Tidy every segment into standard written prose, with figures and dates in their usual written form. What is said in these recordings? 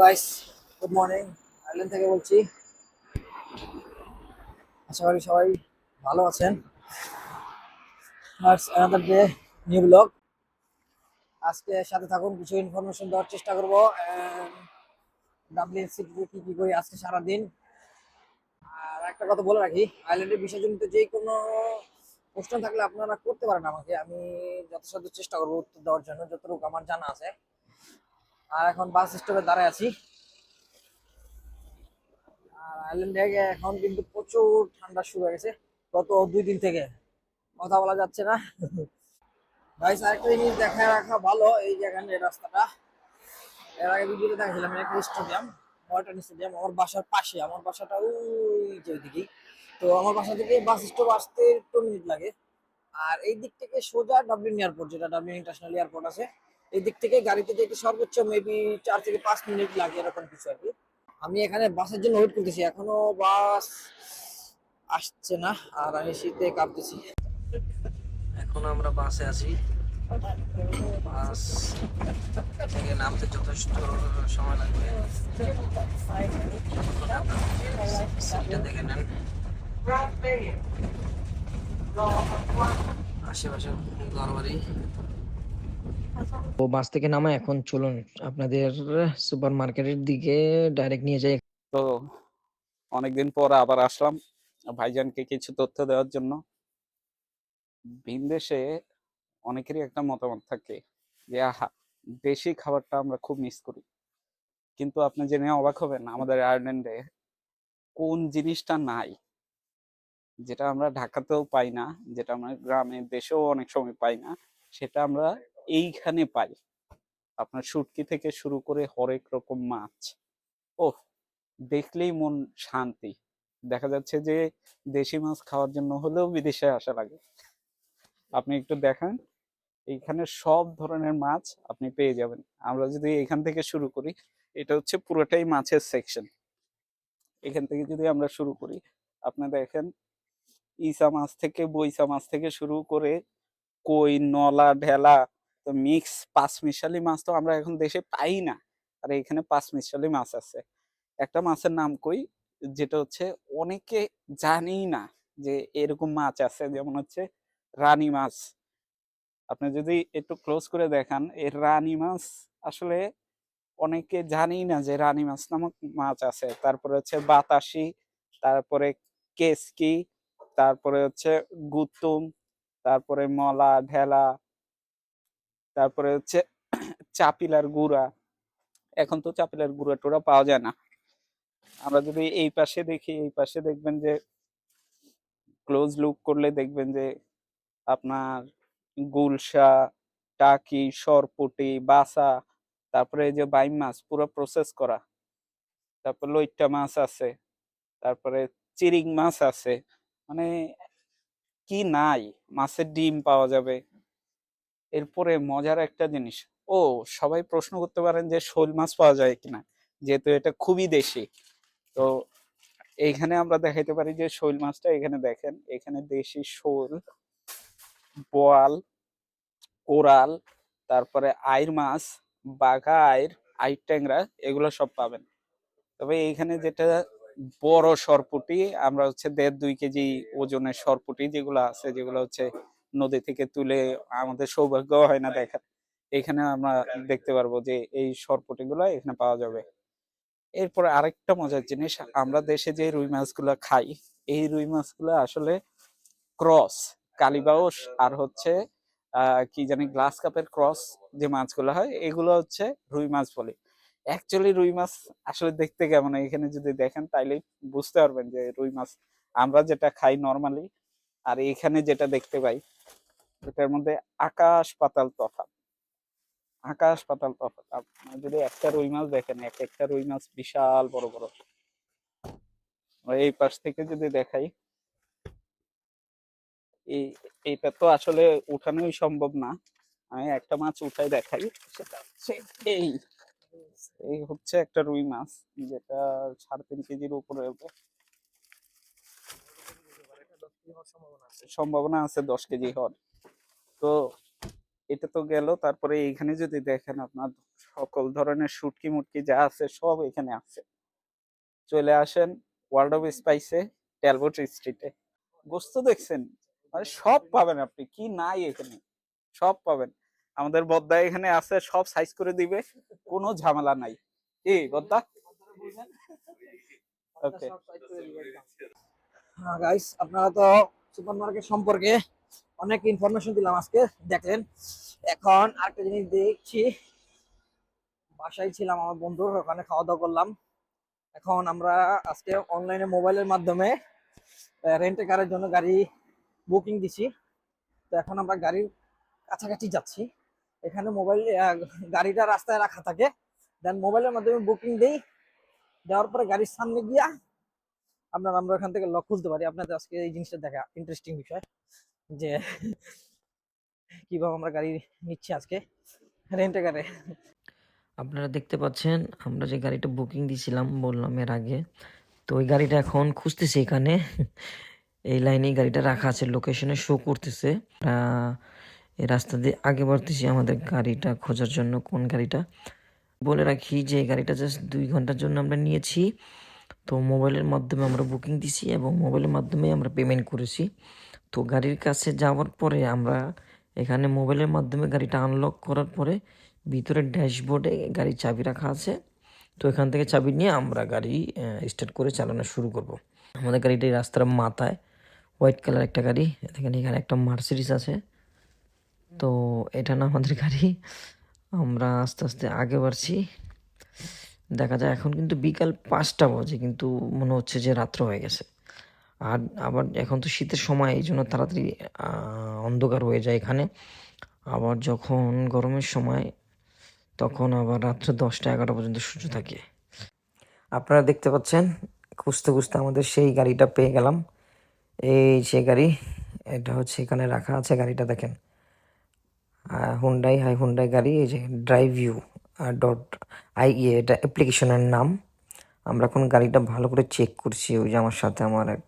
Guys, good morning. Island থেকে বলছি। আশা করি সবাই ভালো আছেন। Another day, new blog. আজকে সাথে থাকুন, কিছু ইনফরমেশন দেওয়ার চেষ্টা করবো। ডাবলিন সিটিতে কি কি করি আজকে সারাদিন। আর একটা কথা বলে রাখি, আইল্যান্ডের বিষয়জনিত যে কোনো প্রশ্ন থাকলে আপনারা করতে পারেন আমাকে, আমি যথাসাধ্য চেষ্টা করবো উত্তর দেওয়ার জন্য, যতটুকু আমার জানা আছে। আর এখন বাস স্টপে দাঁড়ায় আছি। আর আইল্যান্ডে এখন কিন্তু প্রচুর ঠান্ডা শুরু হয়ে গেছে গত 2 দিন থেকে। কথা বলা যাচ্ছে না। গাইস, আরেকটা জিনিস দেখায় রাখা ভালো, এই যে এখানে এই রাস্তাটা, এর আগে ভিডিওতে দেখাছিলাম একটা স্টেডিয়াম, ময়টান স্টেডিয়াম আমার বাসার পাশে। আমার বাসাটা ওই যে ওইদিকেই। তো আমার বাসা থেকে বাস স্টপ আসতে 2 মিনিট লাগে। আর এই দিক থেকে সোজা ডাবলিন এয়ারপোর্ট, যেটা ডাবলিন ইন্টারন্যাশনাল এয়ারপোর্ট আছে, এই দিক থেকে গাড়িতে যেতে সর্বোচ্চ মেবি 4 থেকে 5 মিনিট লাগে, এরকম কিছু আর কি। আমি এখানে বাসের জন্য ওয়েট করতেছি, এখনো বাস আসছে না। আর আমি শীতে কাঁপতেছি। এখন আমরা বাসে আছি। বাস থেকে নামতে যথেষ্ট সময় লাগবে। সিটটা দেখে নেন, আশেপাশে ঘরবাড়ি। ও বাস থেকে নামা, এখন চলুন আপনাদের সুপার মার্কেটের দিকে ডাইরেক্ট নিয়ে যাই। তো অনেকদিন পর আবার আসলাম ভাইজানকে কিছু তথ্য দেওয়ার জন্য। ভিনদেশে অনেকেরই একটা মতামত থাকে যে আহা, দেশি খাবারটা আমরা খুব মিস করি। কিন্তু আপনি জেনে অবাক হবেন, আমাদের আয়ারল্যান্ডে কোন জিনিসটা নাই, যেটা আমরা ঢাকাতেও পাই না, যেটা আমরা গ্রামে দেশেও অনেক সময় পাই না, সেটা আমরা এইখানে পাই। আপনার শুটকি থেকে শুরু করে হরেক রকম মাছ। ওহ, দেখলেই মন শান্তি। দেখা যাচ্ছে যে দেশি মাছ খাওয়ার জন্য হলেও বিদেশে আসা লাগে। আপনি একটু দেখান, এইখানে সব ধরনের মাছ আপনি পেয়ে যাবেন। আমরা যদি এখান থেকে শুরু করি, এটা হচ্ছে পুরোটাই মাছের সেকশন। এখান থেকে যদি আমরা শুরু করি, আপনি দেখেন ইসা মাছ থেকে বইসা মাছ থেকে শুরু করে কই, নলা, ঢেলা, তো মিক্স পাঁচমিশালি মাছ তো আমরা এখন দেশে পাই না। আর এখানে পাঁচমিশালি মাছ আছে। একটা মাছের নাম কই, যেটা হচ্ছে অনেকে জানেই না যে এরকম মাছ আছে, যেমন হচ্ছে রানী মাছ। আপনি যদি একটু ক্লোজ করে দেখান, এই রানী মাছ আসলে অনেকে জানেই না যে রানী মাছ নামক মাছ আছে। তারপরে হচ্ছে বাতাসি, তারপরে কেসকি, তারপরে হচ্ছে গুতুম, তারপরে মলা, ঢেলা, তারপরে হচ্ছে চাপিলার গুড়া। এখন তো চাপিলার গুঁড়া টুড়া পাওয়া যায় না। আমরা যদি এই পাশে দেখি, এই পাশে দেখবেন যে ক্লোজ লুক করলে দেখবেন যে আপনার গুলশা, টাকি, সরপুটি, বাসা, তারপরে এই যে বাইম মাছ পুরো প্রসেস করা, তারপর লইট্টা মাছ আছে, তারপরে চিরিং মাছ আছে। মানে কি নাই, মাছের ডিম পাওয়া যাবে। এরপরে মজার একটা জিনিস, ও সবাই প্রশ্ন করতে পারেন যে শোল মাছ পাওয়া যায় কিনা, যেহেতু এটা খুবই দেশি। তো এইখানে আমরা দেখাইতে পারি যে শোল মাছটা এখানে দেখেন, এখানে দেশি শোল, বোয়াল, কোরাল, তারপরে আইর মাছ, বাঘা আইর, আইর ট্যাংরা, এগুলো সব পাবেন। তবে এইখানে যেটা বড় সরপুটি, আমরা হচ্ছে 1.5-2 কেজি ওজনের সরপুটি যেগুলো আছে, যেগুলো হচ্ছে নদী থেকে তুলে, আমাদের সৌভাগ্য হয় না দেখার, এখানে আমরা দেখতে পারবো যে এই সরপুটি গুলো এখানে পাওয়া যাবে। এরপরে আরেকটা মজার জিনিস, আমরা দেশে যে রুই মাছগুলো খাই, এই রুই মাছগুলো আসলে ক্রস, কালিবাউস আর হচ্ছে কি জানি গ্লাস কাপের ক্রস যে মাছগুলো হয়, এগুলো হচ্ছে রুই মাছ বলে। অ্যাকচুয়ালি রুই মাছ আসলে দেখতে কেমন, এখানে যদি দেখেন তাইলেই বুঝতে পারবেন যে রুই মাছ আমরা যেটা খাই নর্মালি আর এখানে যেটা দেখতে পাই, এটার মধ্যে আকাশ পাতাল তফাৎ। আকাশ পাতাল তফাৎ। আপনি যদি একটা রুই মাছ দেখেন, এক একটা রুই মাছ বিশাল বড় বড়। এই পাশ থেকে যদি দেখাই, এই এইটা তো আসলে উঠানোই সম্ভব না, আমি একটা মাছ উঠাই দেখাই। সেটা হচ্ছে এই এই হচ্ছে একটা রুই মাছ, যেটা 3.5 কেজির উপরে হবে। সম্ভাবনা আছে 10 কেজি হওয়ার। তো এটা তো গেল। তারপরে এইখানে যদি দেখেন, আপনার সকল ধরনের শুটকি মুটকি যা আছে সব এখানে আছে। চলে আসেন ওয়ার্ল্ড অফ স্পাইসে, ট্যালবট স্ট্রিটে। গোস্ত দেখছেন, মানে সব পাবেন, আপনি কি নাই এখানে সব পাবেন। আমাদের বদ্দা এখানে আছে, সব সাইজ করে দিবে, কোনো ঝামেলা নাই। কি বদ্দা? ওকে। হ্যাঁ গাইস, আপনারা তো সুপার মার্কেট সম্পর্কে অনেক ইনফরমেশন দিলাম আজকে, দেখলেন। এখন আরেকটা জিনিস দেখছি, বাসায় ছিলাম আমার বন্ধুর ওখানে, খাওয়া দাওয়া করলাম। এখন আমরা আজকে অনলাইনে মোবাইলের মাধ্যমে রেন্টে কারের জন্য গাড়ি বুকিং দিছি। তো এখন আমরা গাড়ির কাছাকাছি যাচ্ছি। এখানে মোবাইল গাড়িটা রাস্তায় রাখা থাকে, দেন মোবাইলের মাধ্যমে বুকিং দেই, দেওয়ার পরে গাড়ির সামনে গিয়া আমরা এখান থেকে লক খুলতে পারি। আপনাদের আজকে এই জিনিসটা দেখা ইন্টারেস্টিং বিষয়, যে কিভাবে আমরা গাড়ি নিচ্ছি আজকে রেন্টে কারে। আপনারা দেখতে পাচ্ছেন আমরা যে গাড়িটা বুকিং দিয়েছিলাম বললাম এর আগে, তো ওই গাড়িটা এখন খুঁজতেছি এখানে। এই লাইনে গাড়িটা রাখা আছে, লোকেশনে শো করতেছে। এই রাস্তা দিয়ে আগে বাড়তেছি আমাদের গাড়িটা খোঁজার জন্য, কোন গাড়িটা। বলে রাখি যে এই গাড়িটা জাস্ট 2 ঘন্টার জন্য আমরা নিয়েছি। তো মোবাইলের মাধ্যমে আমরা বুকিং দিছি এবং মোবাইলের মাধ্যমে আমরা পেমেন্ট করেছি। তো গাড়ির কাছে যাওয়ার পরে আমরা এখানে মোবাইলের মাধ্যমে গাড়িটা আনলক করার পরে ভিতরে ড্যাশবোর্ডে গাড়ির চাবি রাখা আছে। তো এখান থেকে চাবি নিয়ে আমরা গাড়ি স্টার্ট করে চালানো শুরু করব। আমাদের গাড়িটা এই রাস্তার মাথায়, হোয়াইট কালার একটা গাড়ি। দেখেন এখানে একটা মার্সিডিস আছে। তো এটা না আমাদের গাড়ি। আমরা আস্তে আস্তে আগে বাড়ছি। দেখা যায় এখন কিন্তু বিকাল 5টা বাজে, কিন্তু মনে হচ্ছে যে রাত্র হয়ে গেছে। আর আবার এখন তো শীতের সময়, এই জন্য তাড়াতাড়ি অন্ধকার হয়ে যায় এখানে। আবার যখন গরমের সময় তখন আবার রাত্রে 10টা 11টা পর্যন্ত সূর্য থাকে। আপনারা দেখতে পাচ্ছেন খুঁজতে খুঁজতে আমাদের সেই গাড়িটা পেয়ে গেলাম। এই সেই গাড়ি, এটা হচ্ছে এখানে রাখা আছে। গাড়িটা দেখেন, হুন্ডাই গাড়ি। এই যে ড্রাইভ ইউ .ie এটা অ্যাপ্লিকেশনের নাম। আমরা এখন গাড়িটা ভালো করে চেক করছি। ওই যে আমার সাথে আমার এক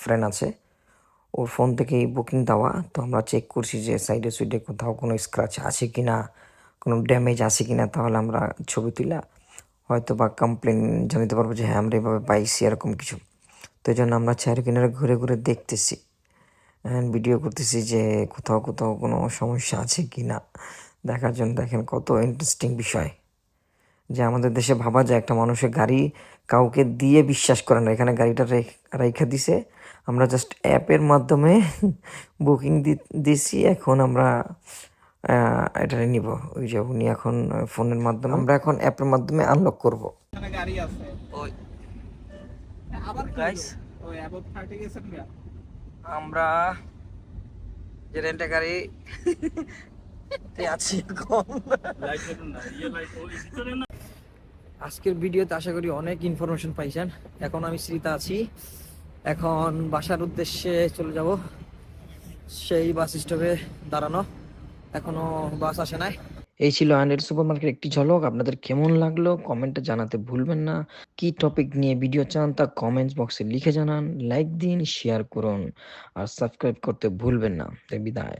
ফ্রেন্ড আছে, ওর ফোন থেকেই বুকিং দেওয়া। তো আমরা চেক করছি যে সাইডে সুইডে কোথাও কোনো স্ক্র্যাচ আছে কি না, কোনো ড্যামেজ আছে কি না। তাহলে আমরা ছবি তুলা হয়তো বা কমপ্লেন জানাতে পারবো যে হ্যাঁ আমরা এভাবে পাইছি, এরকম কিছু। তো এই জন্য আমরা চার কিনারে ঘুরে ঘুরে দেখতেছি, ভিডিও করতেছি যে কোথাও কোথাও কোনো সমস্যা আছে কি না দেখার জন্য। দেখেন কত ইন্টারেস্টিং বিষয়, যে আমাদের দেশে ভাবা যায় একটা মানুষের গাড়ি কাউকে দিয়ে বিশ্বাস করে না। এখানে গাড়িটা রেখা দিছে, আমরা জাস্ট অ্যাপের মাধ্যমে বুকিং দিছি। এখন আমরা এটা নিব। ওই যে উনি এখন ফোনের মাধ্যমে, আমরা এখন অ্যাপের মাধ্যমে আনলক করব। এখানে গাড়ি আছে। ওই আবার গাইস, ওই অ্যাবাউট 30 গেছেন গা। আমরা যে রেন্টে গাড়ি আছি এখন। আজকের ভিডিওতে আশা করি অনেক ইনফরমেশন পাইছেন। এখন আমি শ্রীতা আছি, এখন বাসার উদ্দেশ্যে চলে যাব। সেই বাস স্টপে দাঁড়ানো, এখনো বাস আসে নাই। এই ছিল আনরেড সুপার মার্কেট একটি ঝলক। আপনাদের কেমন লাগলো কমেন্টে জানাতে ভুলবেন না। কি টপিক নিয়ে ভিডিও চান তা কমেন্টস বক্সে লিখে জানান। লাইক দিন, শেয়ার করুন আর সাবস্ক্রাইব করতে ভুলবেন না। বিদায়।